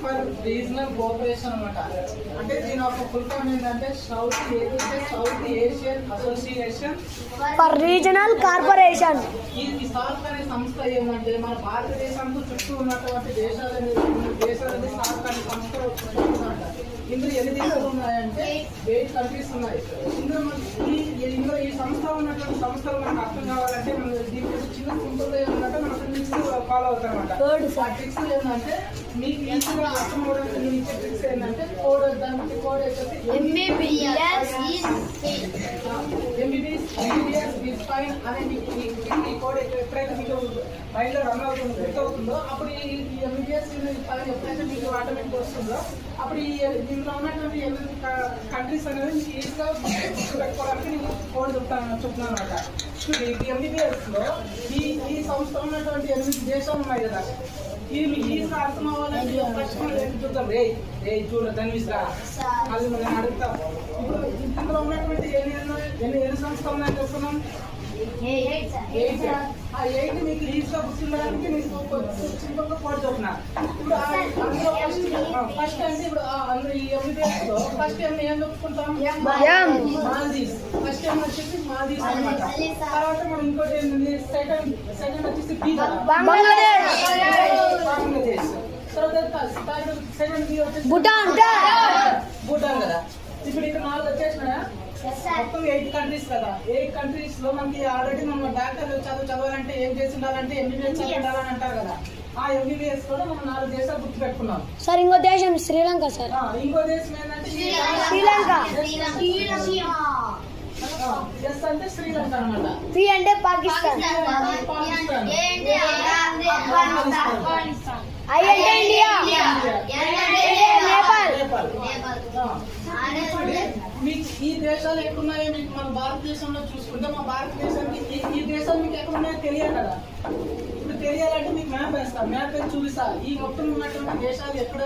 For regional cooperation అనమాట. అంటే దీని ఒక ఫుల్ ఫామ్ ఏంటంటే south Asian association for regional corporation. ఈ సార్క్ అనే సంస్థ ఏంటంటే మన భారతదేశంతో చుట్టూ ఉన్నటువంటి దేశాలని సార్క్ అనే సంస్థ అంటారు. ఇందులో ఎన్ని దేశాలు ఉన్నాయంటే 8 కంట్రీస్ ఉన్నాయి. ఇందులో ఈ సంస్థ ఉన్నటువంటి సంస్థలు మనకు అర్థం కావాలంటే మనం దీనికి చిన్న సింపుల్ ఏంటంటే మనం ట్రిక్స్ ఫాలో అవుతాం అనమాట. ఆ ట్రిక్స్ ఏంటంటే మీకు ఈజీగా అర్థం అవడానికి నేను ఇచ్చే ట్రిక్స్ ఏంటంటే కోడ్ దానికి కోడ్ వచ్చేసి ఎంబీబీఎస్ ఫైన్ అనే ఈ కోడ్ ఎప్పుడైతే మీకు మైండ్లో రన్ అవుతుందో అప్పుడు ఈ ఎంబీబీఎస్ ఫైన్ ఎప్పుడైతే మీకు ఆటోమేటిక్ వస్తుందో అప్పుడు దీంట్లో ఉన్నటువంటి కంట్రీస్ అనేది మీకు ఈజీగా పెట్టుకోవడానికి నేను కోడ్ చెప్తున్నాను అనమాట. ఎంబీబీఎస్ లో ఈ సంస్థ ఉన్నటువంటి 8 దేశాలు ఉన్నాయి కదా, ఇది మీకు ఈజీగా అర్థం అవ్వాలంటే ఫస్ట్ మనం చూద్దాం. చూడ ధన్విస్రా అది మనం అడుగుతాం. ఇప్పుడు ఇందులో ఉన్నటువంటి ఎన్ని సంస్థలు ఉన్నాయని చెప్తున్నాం. 8 మీకు ఈజీగా గుర్తుండడానికి నేను సింపుల్గా కోడ్ చెప్తున్నా. ఇప్పుడు అందులో ఫస్ట్ అంటే ఇప్పుడు ఈ ఎంబీబీఎస్ లో ఫస్ట్ ఏం చెప్పుకుంటాం మాల్దీవ్స్. ఫస్ట్ ఏం వచ్చేసి మాల్దీవ్స్ అనమాట. తర్వాత మనం ఇంకోటి ఏంటంటే సెకండ్ వచ్చేసి బంగ్లాదేశ్. తర్వాత సెకండ్ భూటాన్ కదా. ఇప్పుడు ఇక్కడ 4 వచ్చేసినాయా? మొత్తం 8 కంట్రీస్ కదా. 8 కంట్రీస్ లో మనకి ఆల్రెడీ మనం డాక్టర్ చదవాలంటే ఏం చేసి ఉండాలంటే ఎంబీబీఎస్ చదివి ఉండాలని అంటారు కదా. ఆ ఎంబీబీఎస్ కూడా మనం 4 దేశాలు గుర్తు పెట్టుకున్నాం సార్. ఇంకో దేశం శ్రీలంక సార్. ఇంకో దేశం ఏంటంటే శ్రీలంక. ఎస్ అంటే శ్రీలంక అనమాట. పి అంటే పాకిస్తాన్. ఐ అంటే ఇండియా. నేపాల్. మీకు ఈ దేశాలు ఎక్కడున్నాయో మీకు మన భారతదేశంలో చూసుకుంటే మా భారతదేశానికి ఈ దేశాలు మీకు ఎక్కడున్నాయో తెలియాలి కదా. ఇప్పుడు తెలియాలంటే మీకు మ్యాప్ వేస్తా, మ్యాప్ వేసి చూపిస్తా ఈ మొత్తం ఉన్నటువంటి దేశాలు ఎక్కడ